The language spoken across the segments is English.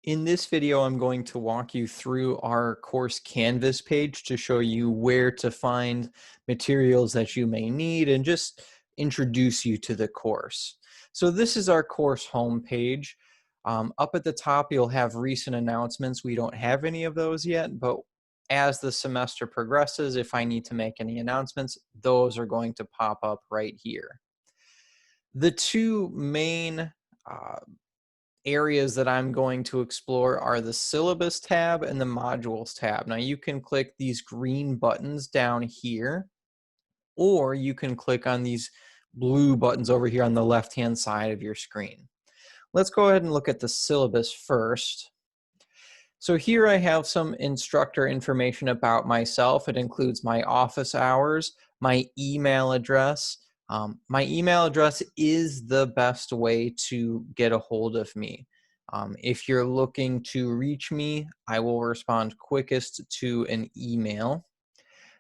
In this video, I'm going to walk you through our course Canvas page to show you where to find materials that you may need and just introduce you to the course. So this is our course homepage. Up at the top, you'll have recent announcements. We don't have any of those yet, but as the semester progresses, if I need to make any announcements, those are going to pop up right here. The two main areas that I'm going to explore are the syllabus tab and the modules tab. Now you can click these green buttons down here, or you can click on these blue buttons over here on the left-hand side of your screen. Let's go ahead and look at the syllabus first. So here I have some instructor information about myself. It includes my office hours, my email address. My email address is the best way to get a hold of me. If you're looking to reach me, I will respond quickest to an email.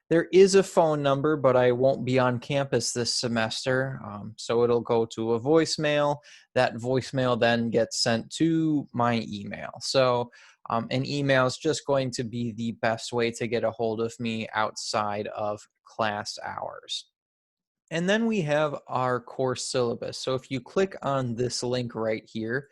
There is a phone number, but I won't be on campus this semester, so it'll go to a voicemail. That voicemail then gets sent to my email. So an email is just going to be the best way to get a hold of me outside of class hours. And then we have our course syllabus. So if you click on this link right here,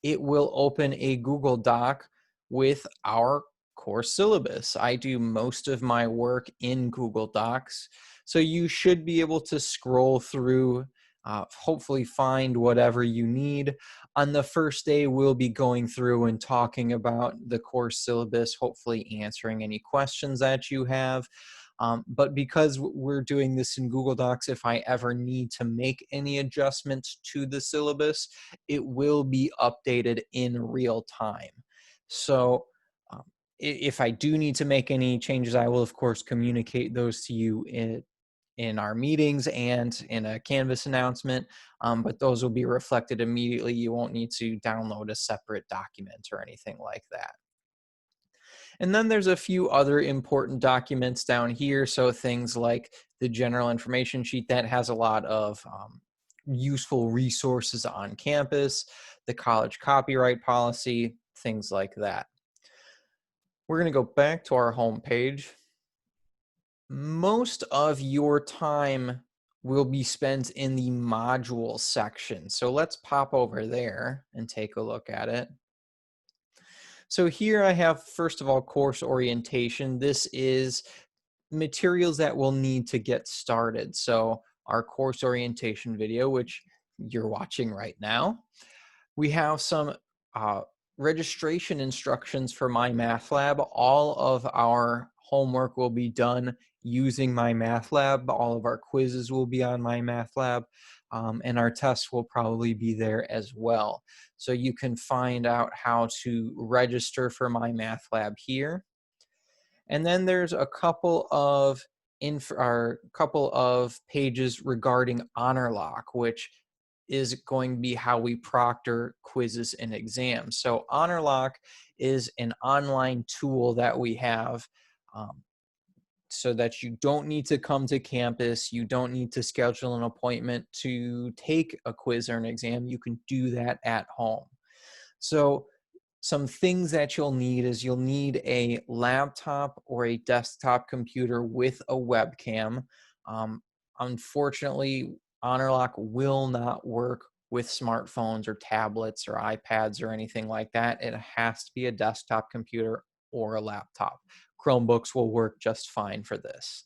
it will open a Google Doc with our course syllabus. I do most of my work in Google Docs, so you should be able to scroll through, hopefully find whatever you need. On the first day, we'll be going through and talking about the course syllabus, hopefully answering any questions that you have. But because we're doing this in Google Docs, if I ever need to make any adjustments to the syllabus, it will be updated in real time. So if I do need to make any changes, I will of course communicate those to you in our meetings and in a Canvas announcement, but those will be reflected immediately. You won't need to download a separate document or anything like that. And then there's a few other important documents down here. So things like the general information sheet that has a lot of useful resources on campus, the college copyright policy, things like that. We're going to go back to our home page. Most of your time will be spent in the module section. So let's pop over there and take a look at it. So here I have, first of all, course orientation. This is materials that we'll need to get started. So our course orientation video, which you're watching right now. We have some registration instructions for My Math Lab. All of our homework will be done using My Math Lab. All of our quizzes will be on My Math Lab, and our tests will probably be there as well. So you can find out how to register for My Math Lab here. And then there's a couple of pages regarding HonorLock, which is going to be how we proctor quizzes and exams. So HonorLock is an online tool that we have so that you don't need to come to campus. You don't need to schedule an appointment to take a quiz or an exam. You can do that at home. So some things that you'll need is you'll need a laptop or a desktop computer with a webcam. Unfortunately, HonorLock will not work with smartphones or tablets or iPads or anything like that. It has to be a desktop computer or a laptop. Chromebooks will work just fine for this.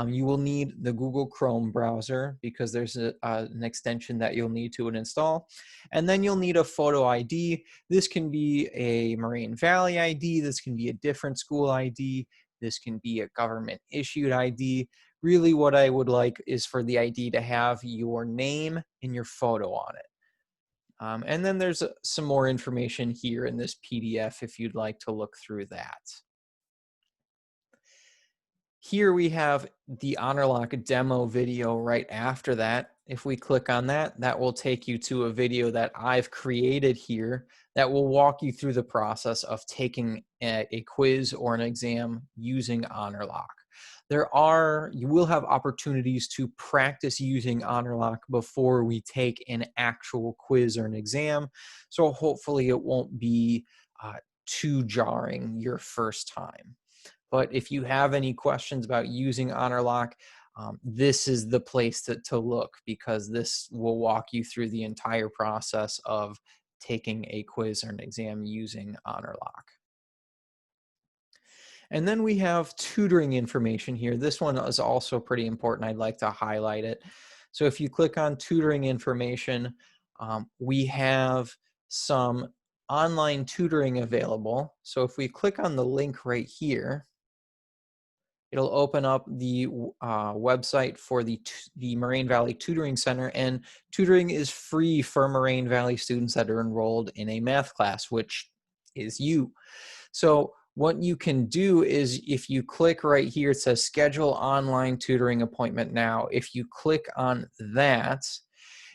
You will need the Google Chrome browser because there's an extension that you'll need to install. And then you'll need a photo ID. This can be a Moraine Valley ID. This can be a different school ID. This can be a government issued ID. Really what I would like is for the ID to have your name and your photo on it. And then there's some more information here in this PDF if you'd like to look through that. Here we have the HonorLock demo video right after that. If we click on that, that will take you to a video that I've created here that will walk you through the process of taking a quiz or an exam using HonorLock. You will have opportunities to practice using HonorLock before we take an actual quiz or an exam. So hopefully it won't be too jarring your first time. But if you have any questions about using HonorLock, this is the place to look, because this will walk you through the entire process of taking a quiz or an exam using HonorLock. And then we have tutoring information here. This one is also pretty important. I'd like to highlight it. So if you click on tutoring information, we have some online tutoring available. So if we click on the link right here, it'll open up the website for the Moraine Valley Tutoring Center, and tutoring is free for Moraine Valley students that are enrolled in a math class, which is you. So what you can do is, if you click right here, it says schedule online tutoring appointment now. If you click on that,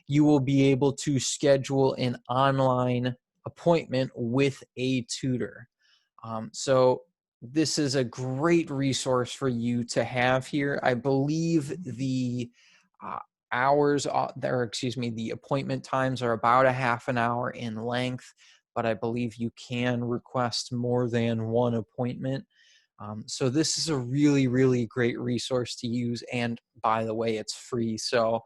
you will be able to schedule an online appointment with a tutor. So this is a great resource for you to have here. I believe the uh, the appointment times are about a half an hour in length, but I believe you can request more than one appointment. So this is a really, really great resource to use. And by the way, it's free. So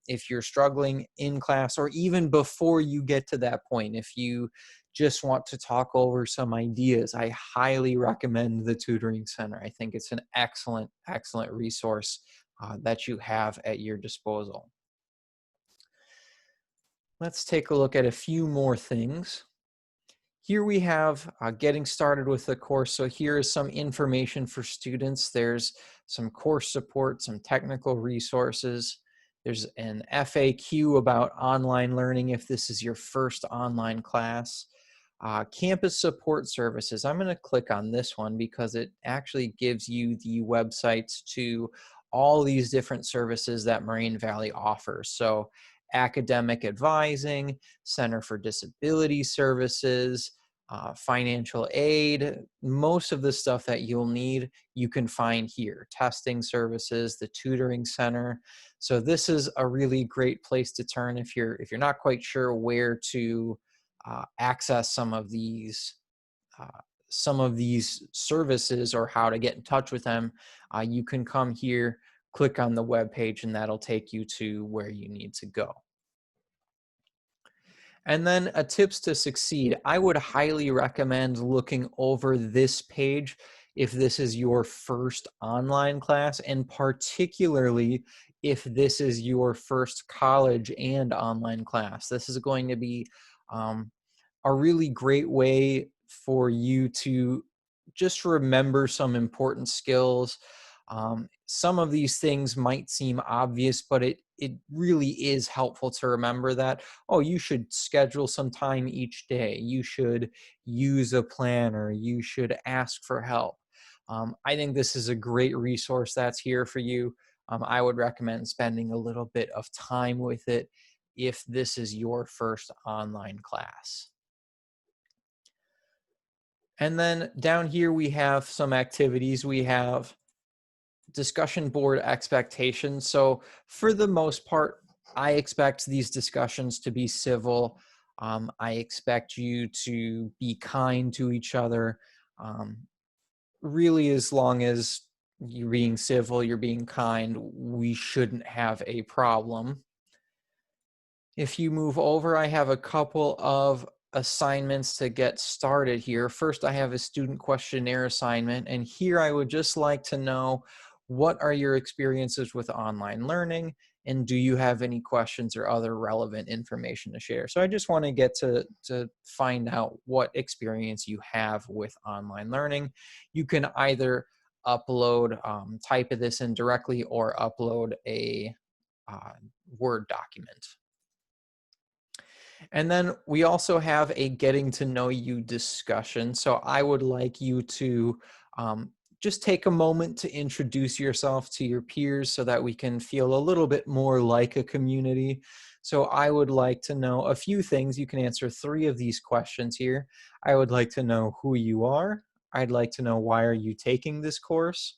if you're struggling in class, or even before you get to that point, if you just want to talk over some ideas, I highly recommend the Tutoring Center. I think it's an excellent, excellent resource that you have at your disposal. Let's take a look at a few more things. Here we have getting started with the course. So here is some information for students. There's some course support, some technical resources. There's an FAQ about online learning if this is your first online class. Campus support services. I'm going to click on this one because it actually gives you the websites to all these different services that Moraine Valley offers. So academic advising, Center for Disability Services, financial aid, most of the stuff that you'll need, you can find here. Testing services, the tutoring center. So this is a really great place to turn if you're not quite sure where to access uh, some of these services or how to get in touch with them. You can come here, click on the web page, and that'll take you to where you need to go. And then tips to succeed. I would highly recommend looking over this page if this is your first online class, and particularly if this is your first college and online class. This is going to be a really great way for you to just remember some important skills. Some of these things might seem obvious, but it really is helpful to remember that, oh, you should schedule some time each day. You should use a planner. You should ask for help. I think this is a great resource that's here for you. I would recommend spending a little bit of time with it if this is your first online class. And then down here we have some activities. We have discussion board expectations. So for the most part, I expect these discussions to be civil. I expect you to be kind to each other. Really, as long as you're being civil, you're being kind, we shouldn't have a problem. If you move over, I have a couple of assignments to get started here. First, I have a student questionnaire assignment, and here I would just like to know, what are your experiences with online learning, and do you have any questions or other relevant information to share? So I just want to get to find out what experience you have with online learning. You can either upload, type this in directly, or upload a Word document. And then we also have a getting to know you discussion. So I would like you to just take a moment to introduce yourself to your peers so that we can feel a little bit more like a community. So I would like to know a few things. You can answer 3 of these questions here. I would like to know who you are. I'd like to know, why are you taking this course?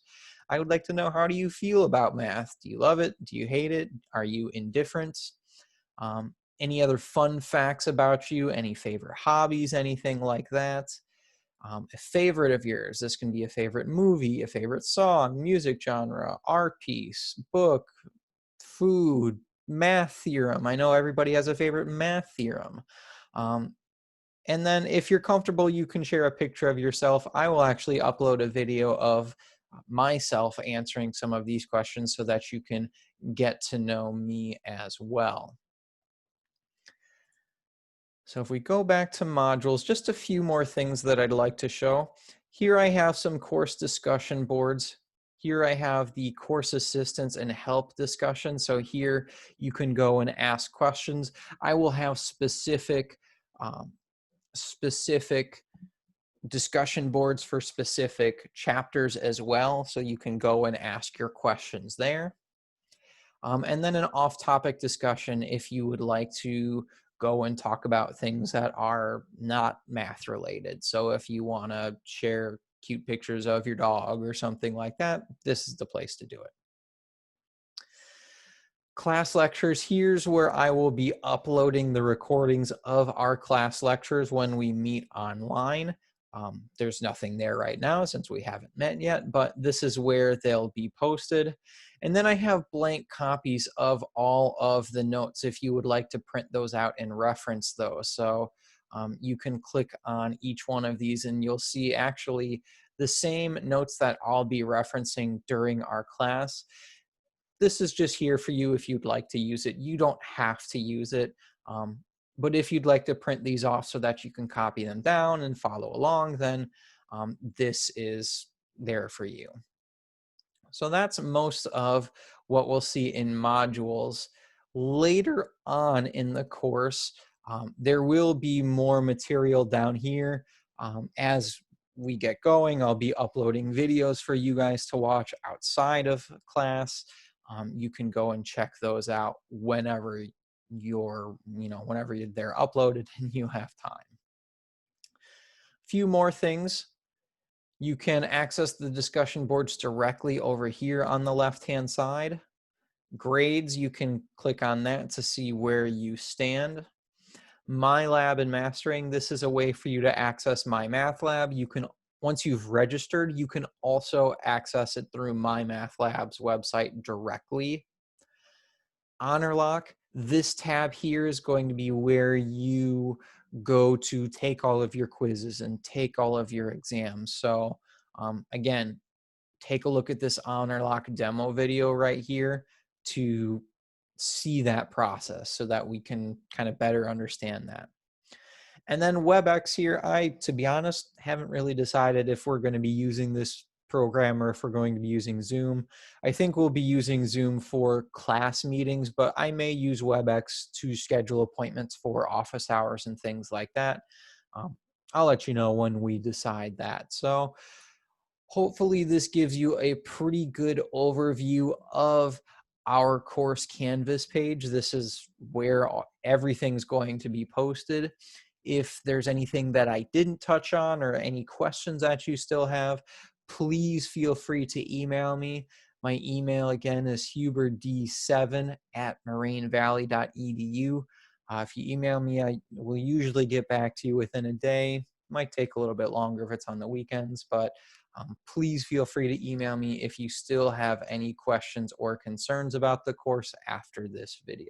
I would like to know, how do you feel about math? Do you love it? Do you hate it? Are you indifferent? Any other fun facts about you? Any favorite hobbies? Anything like that? A favorite of yours. This can be a favorite movie, a favorite song, music genre, art piece, book, food, math theorem. I know everybody has a favorite math theorem. Um, and then if you're comfortable, you can share a picture of yourself. I will actually upload a video of myself answering some of these questions so that you can get to know me as well. So if we go back to modules, just a few more things that I'd like to show. Here I have some course discussion boards. Here I have the course assistance and help discussion. So here you can go and ask questions. I will have um, specific discussion boards for specific chapters as well. So you can go and ask your questions there. And then an off-topic discussion if you would like to go and talk about things that are not math related. So if you want to share cute pictures of your dog or something like that, this is the place to do it. Class lectures, here's where I will be uploading the recordings of our class lectures when we meet online. There's nothing there right now since we haven't met yet, but this is where they'll be posted. And then I have blank copies of all of the notes if you would like to print those out and reference those. So you can click on each one of these and you'll see actually the same notes that I'll be referencing during our class. This is just here for you if you'd like to use it. You don't have to use it. But if you'd like to print these off so that you can copy them down and follow along, then this is there for you. So that's most of what we'll see in modules. Later on in the course, there will be more material down here. As we get going, I'll be uploading videos for you guys to watch outside of class. You can go and check those out whenever they're uploaded and you have time. Few more things. You can access the discussion boards directly over here on the left-hand side. Grades, you can click on that to see where you stand. My Lab and Mastering, this is a way for you to access My Math Lab. You can, once you've registered, you can also access it through My Math Lab's website directly. Honor Lock, this tab here is going to be where you go to take all of your quizzes and take all of your exams. So again, take a look at this Honor Lock demo video right here to see that process so that we can kind of better understand that. And then WebEx here, to be honest, haven't really decided if we're going to be using this program or if we're going to be using Zoom. I think we'll be using Zoom for class meetings, but I may use WebEx to schedule appointments for office hours and things like that. I'll let you know when we decide that. So hopefully this gives you a pretty good overview of our course Canvas page. This is where everything's going to be posted. If there's anything that I didn't touch on or any questions that you still have, please feel free to email me. My email again is huberd7@morainevalley.edu. If you email me, I will usually get back to you within a day. Might take a little bit longer if it's on the weekends, but please feel free to email me if you still have any questions or concerns about the course after this video.